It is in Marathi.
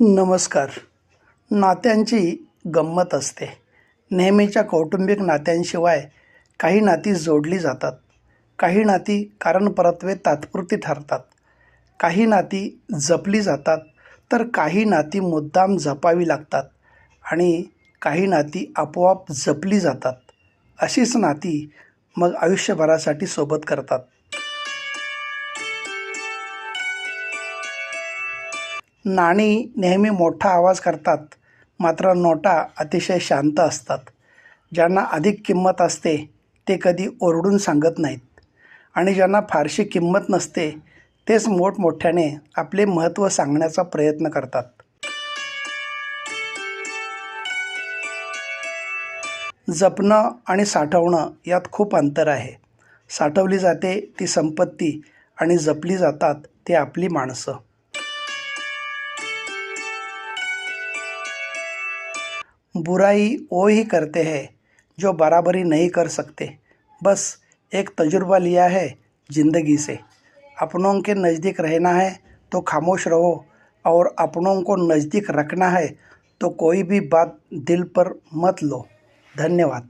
नमस्कार. नात्यांची गंमत असते. नेहमीच्या कौटुंबिक नात्यांशिवाय काही नाती जोडली जातात. काही नाती कारणपरत्वे तात्पुरती ठरतात. काही नाती जपली जातात, तर काही नाती मुद्दाम जपावी लागतात आणि काही नाती आपोआप जपली जातात. अशीच नाती मग आयुष्यभरासाठी सोबत करतात. नाणी नेहमी मोठा आवाज करतात, मात्र नोटा अतिशय शांत असतात. ज्यांना अधिक किंमत असते ते कधी ओरडून सांगत नाहीत आणि ज्यांना फारशी किंमत नसते तेच मोठमोठ्याने आपले महत्त्व सांगण्याचा प्रयत्न करतात. जपणं आणि साठवणं यात खूप अंतर आहे. साठवली जाते ती संपत्ती आणि जपली जातात ते आपली माणसं. बुराई वो ही करते हैं जो बराबरी नहीं कर सकते. बस एक तजुर्बा लिया है ज़िंदगी से. अपनों के नज़दीक रहना है तो खामोश रहो और अपनों को नज़दीक रखना है तो कोई भी बात दिल पर मत लो. धन्यवाद.